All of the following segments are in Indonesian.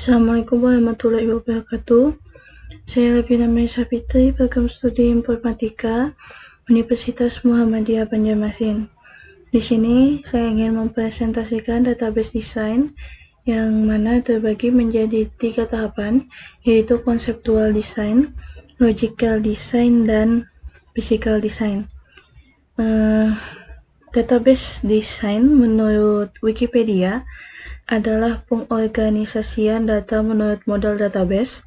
Assalamualaikum warahmatullahi wabarakatuh. Saya Lebina Maisa Fitri, program studi Informatika, Universitas Muhammadiyah Banjarmasin. Di sini saya ingin mempresentasikan database design yang mana terbagi menjadi 3 tahapan, yaitu conceptual design, logical design, dan physical design. Database design menurut Wikipedia adalah pengorganisasian data menurut model database.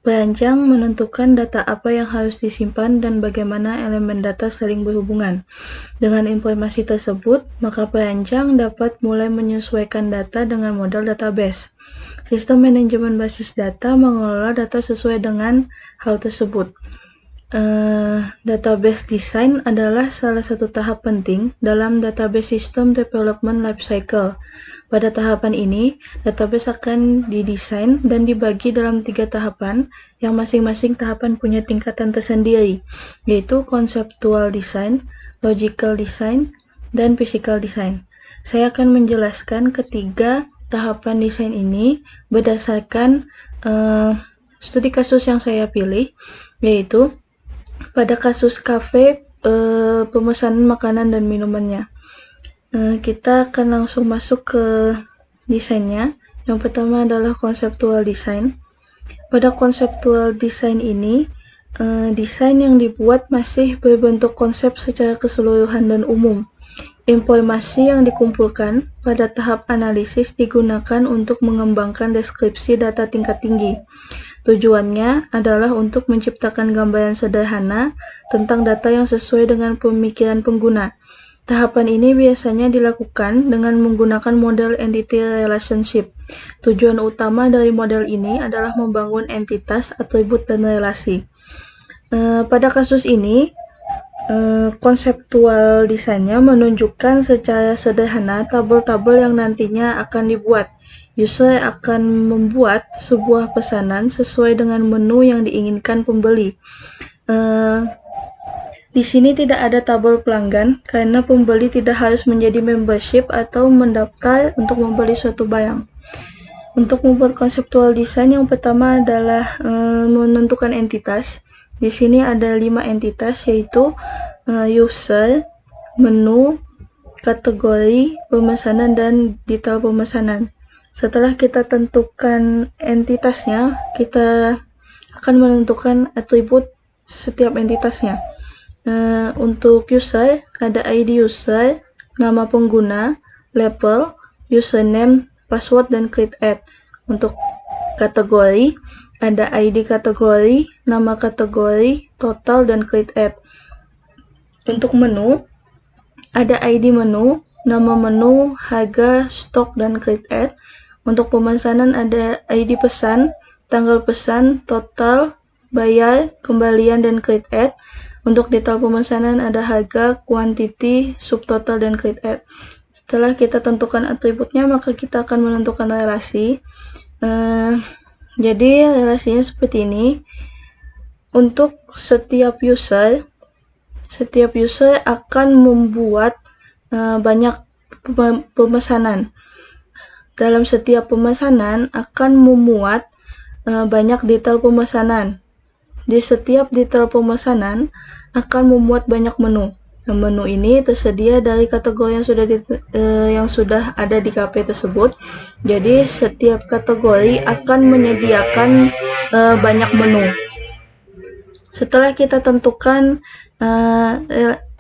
Perancang menentukan data apa yang harus disimpan dan bagaimana elemen data saling berhubungan. Dengan informasi tersebut, maka perancang dapat mulai menyesuaikan data dengan model database. Sistem manajemen basis data mengelola data sesuai dengan hal tersebut. Database design adalah salah satu tahap penting dalam database system development lifecycle. Pada tahapan ini, database akan didesain dan dibagi dalam 3 tahapan, yang masing-masing tahapan punya tingkatan tersendiri, yaitu conceptual design, logical design, dan physical design. Saya akan menjelaskan ketiga tahapan desain ini berdasarkan studi kasus yang saya pilih, yaitu pada kasus kafe pemesanan makanan dan minumannya. Kita akan langsung masuk ke desainnya. Yang pertama adalah conceptual design. Pada conceptual design ini, desain yang dibuat masih berbentuk konsep secara keseluruhan dan umum. Informasi yang dikumpulkan pada tahap analisis digunakan untuk mengembangkan deskripsi data tingkat tinggi. Tujuannya adalah untuk menciptakan gambaran sederhana tentang data yang sesuai dengan pemikiran pengguna. Tahapan ini biasanya dilakukan dengan menggunakan model entity relationship. Tujuan utama dari model ini adalah membangun entitas, atribut, dan relasi. Pada kasus ini, konseptual desainnya menunjukkan secara sederhana tabel-tabel yang nantinya akan dibuat. User akan membuat sebuah pesanan sesuai dengan menu yang diinginkan pembeli. Di sini tidak ada tabel pelanggan karena pembeli tidak harus menjadi membership atau mendaftar untuk membeli suatu barang. Untuk membuat konseptual desain, yang pertama adalah menentukan entitas. Di sini ada 5 entitas, yaitu user, menu, kategori, pemesanan, dan detail pemesanan. Setelah kita tentukan entitasnya, kita akan menentukan atribut setiap entitasnya. Untuk user, ada ID user, nama pengguna, label, username, password, dan click add. Untuk kategori, ada ID kategori, nama kategori, total, dan click add. Untuk menu, ada ID menu, nama menu, harga, stok, dan click add. Untuk pemesanan ada ID pesan, tanggal pesan, total, bayar, kembalian, dan click add. Untuk detail pemesanan ada harga, quantity, subtotal, dan click add. Setelah kita tentukan atributnya, maka kita akan menentukan relasi. Jadi relasinya seperti ini. Untuk setiap user akan membuat banyak pemesanan. Dalam setiap pemesanan akan memuat banyak detail pemesanan. Di setiap detail pemesanan akan memuat banyak menu. Menu ini tersedia dari kategori yang sudah ada di KP tersebut. Jadi setiap kategori akan menyediakan banyak menu. Setelah kita tentukan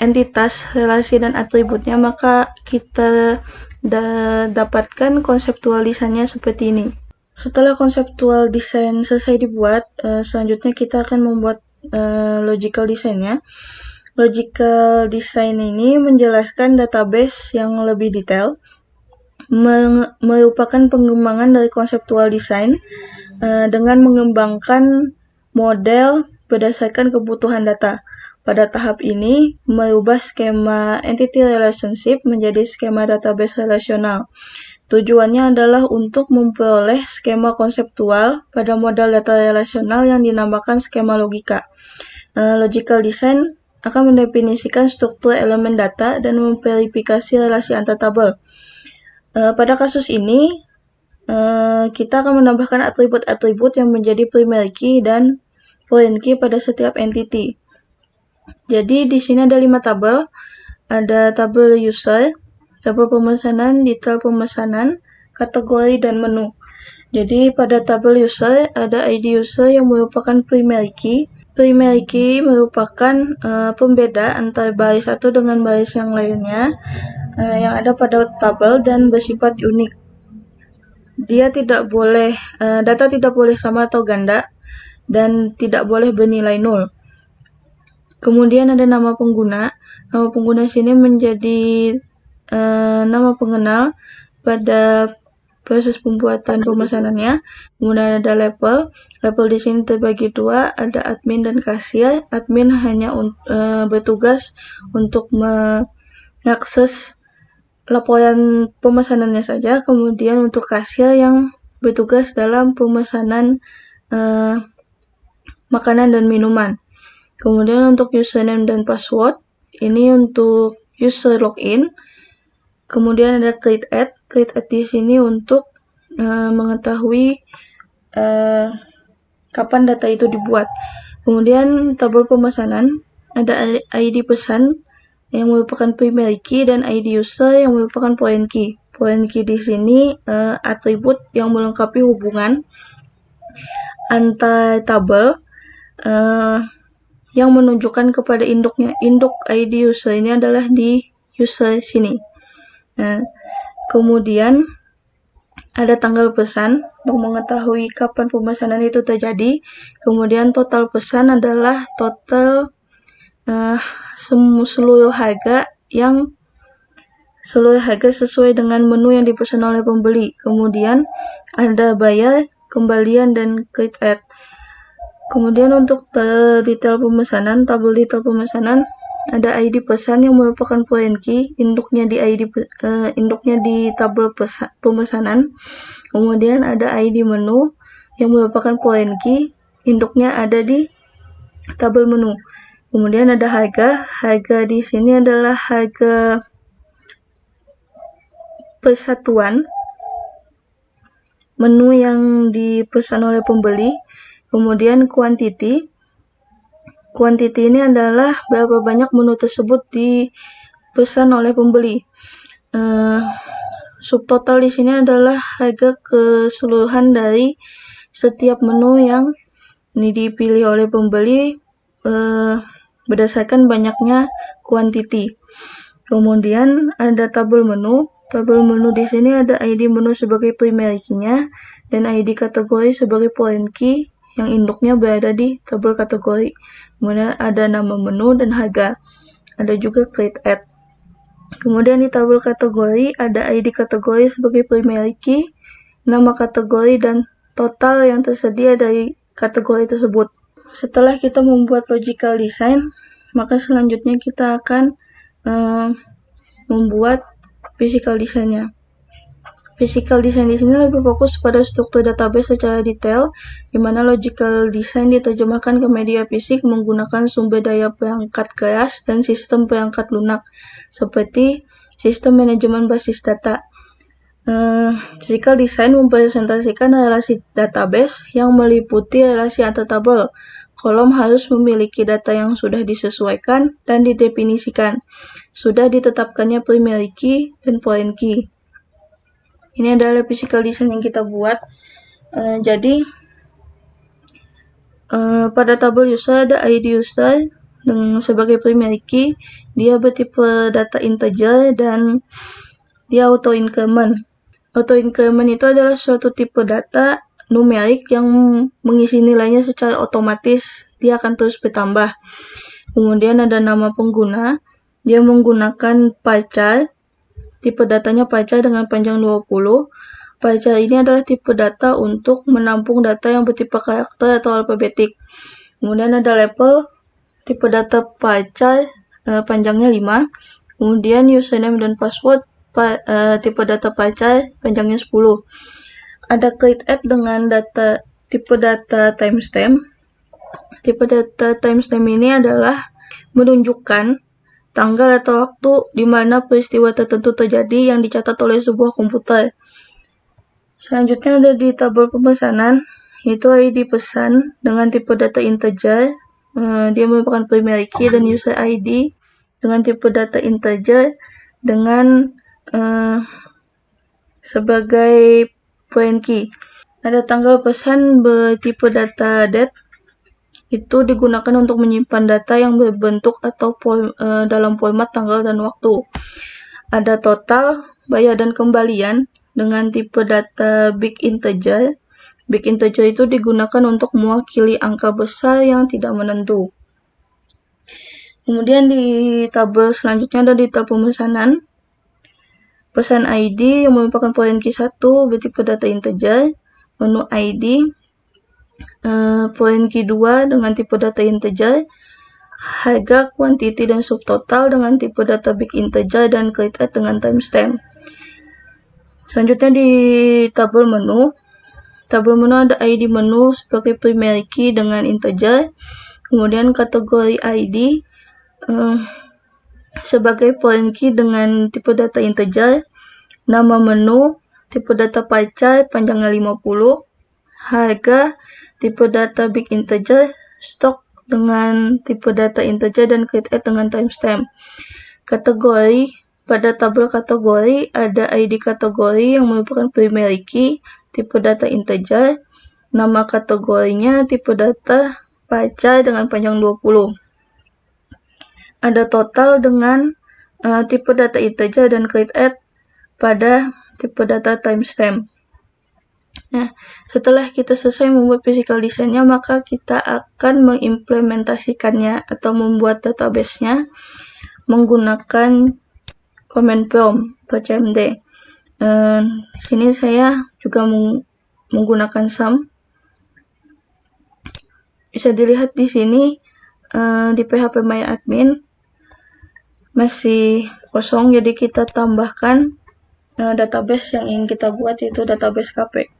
entitas, relasi, dan atributnya, maka kita dapatkan konseptual desainnya seperti ini. Setelah konseptual desain selesai dibuat, selanjutnya kita akan membuat logical desainnya. Logical design ini menjelaskan database yang lebih detail, merupakan pengembangan dari konseptual design dengan mengembangkan model berdasarkan kebutuhan data. Pada tahap ini, merubah skema entity relationship menjadi skema database relasional. Tujuannya adalah untuk memperoleh skema konseptual pada model data relasional yang dinamakan skema logika. Logical design akan mendefinisikan struktur elemen data dan memverifikasi relasi antar tabel. Pada kasus ini, kita akan menambahkan atribut-atribut yang menjadi primary key dan foreign key pada setiap entity. Jadi di sini ada 5 tabel, ada tabel user, tabel pemesanan, detail pemesanan, kategori, dan menu. Jadi pada tabel user ada ID user yang merupakan primary key. Primary key merupakan pembeda antara baris satu dengan baris yang lainnya yang ada pada tabel dan bersifat unik. Dia tidak boleh, data tidak boleh sama atau ganda dan tidak boleh bernilai 0. Kemudian ada nama pengguna. Nama pengguna sini menjadi nama pengenal pada proses pembuatan pemesanannya. Kemudian ada level. Level di sini terbagi 2, ada admin dan kasir. Admin hanya bertugas untuk mengakses laporan pemesanannya saja. Kemudian untuk kasir yang bertugas dalam pemesanan makanan dan minuman. Kemudian untuk username dan password, ini untuk user login. Kemudian ada create add. Create add di sini untuk mengetahui kapan data itu dibuat. Kemudian tabel pemesanan, ada ID pesan yang merupakan primary key dan ID user yang merupakan foreign key. Foreign key di sini atribut yang melengkapi hubungan antar tabel yang menunjukkan kepada induknya. Induk ID user ini adalah di user sini. Kemudian ada tanggal pesan untuk mengetahui kapan pemesanan itu terjadi. Kemudian total pesan adalah total seluruh harga sesuai dengan menu yang dipesan oleh pembeli. Kemudian ada bayar, kembalian, dan create add. Kemudian untuk detail pemesanan, tabel detail pemesanan, ada ID pesan yang merupakan foreign key, induknya di tabel pemesanan. Kemudian ada ID menu yang merupakan foreign key, induknya ada di tabel menu. Kemudian ada harga. Harga di sini adalah harga persatuan menu yang dipesan oleh pembeli. Kemudian quantity. Quantity ini adalah berapa banyak menu tersebut dipesan oleh pembeli. Subtotal di sini adalah harga keseluruhan dari setiap menu yang dipilih oleh pembeli berdasarkan banyaknya quantity. Kemudian ada tabel menu. Tabel menu di sini ada ID menu sebagai primary key-nya dan ID kategori sebagai foreign key yang induknya berada di tabel kategori. Kemudian ada nama menu dan harga. Ada juga create add. Kemudian di tabel kategori ada ID kategori sebagai primary key, nama kategori, dan total yang tersedia dari kategori tersebut. Setelah kita membuat logical design, maka selanjutnya kita akan membuat physical design-nya. Physical design di sini lebih fokus pada struktur database secara detail, di mana logical design diterjemahkan ke media fisik menggunakan sumber daya perangkat keras dan sistem perangkat lunak, seperti sistem manajemen basis data. Physical design mempresentasikan relasi database yang meliputi relasi antar tabel. Kolom harus memiliki data yang sudah disesuaikan dan didefinisikan. Sudah ditetapkannya primary key dan foreign key. Ini adalah physical design yang kita buat. Jadi pada tabel user ada ID user sebagai primary key. Dia bertipe data integer dan dia auto increment. Auto increment itu adalah suatu tipe data numerik yang mengisi nilainya secara otomatis. Dia akan terus bertambah. Kemudian ada nama pengguna. Dia menggunakan varchar. Tipe datanya varchar dengan panjang 20. Varchar ini adalah tipe data untuk menampung data yang bertipe karakter atau alfabetik. Kemudian ada level. Tipe data varchar panjangnya 5. Kemudian username dan password tipe data varchar panjangnya 10. Ada create add dengan tipe data timestamp. Tipe data timestamp ini adalah menunjukkan tanggal atau waktu di mana peristiwa tertentu terjadi yang dicatat oleh sebuah komputer. Selanjutnya ada di tabel pemesanan, yaitu ID pesan dengan tipe data integer. Dia merupakan primary key, dan user ID dengan tipe data integer dengan sebagai foreign key. Ada tanggal pesan bertipe data date, itu digunakan untuk menyimpan data yang berbentuk atau dalam format tanggal dan waktu. Ada total, bayar dan kembalian dengan tipe data big integer. Big integer itu digunakan untuk mewakili angka besar yang tidak menentu. Kemudian di tabel selanjutnya ada di tabel pemesanan. Pesan ID yang merupakan foreign key 1 bertipe data integer. Menu ID foreign key 2 dengan tipe data integer. Harga, quantity, dan subtotal dengan tipe data big integer dan create at dengan timestamp. Selanjutnya di tabel menu. Tabel menu ada ID menu sebagai primary key dengan integer. Kemudian kategori ID sebagai foreign key dengan tipe data integer. Nama menu, tipe data pie chart, panjangnya 50. Harga, tipe data big integer. Stok dengan tipe data integer dan create at dengan timestamp. Kategori, pada tabel kategori ada ID kategori yang merupakan primary key, tipe data integer. Nama kategorinya tipe data pie chart dengan panjang 20. Ada total dengan tipe data integer dan create at pada tipe data timestamp. Nah, setelah kita selesai membuat physical design-nya, maka kita akan mengimplementasikannya atau membuat database-nya menggunakan command prompt atau CMD. Di sini saya juga menggunakan sum. Bisa dilihat di sini di phpMyAdmin masih kosong, jadi kita tambahkan database yang ingin kita buat, yaitu database KP.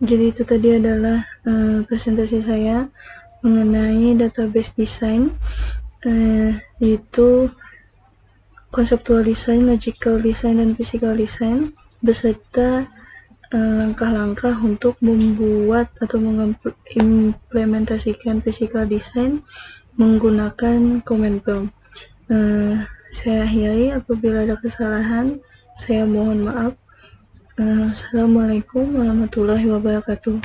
Jadi itu tadi adalah presentasi saya mengenai database design, yaitu conceptual design, logical design, dan physical design, beserta langkah-langkah untuk membuat atau mengimplementasikan physical design menggunakan Command Prompt. Saya akhiri, apabila ada kesalahan saya mohon maaf. Assalamualaikum warahmatullahi wabarakatuh.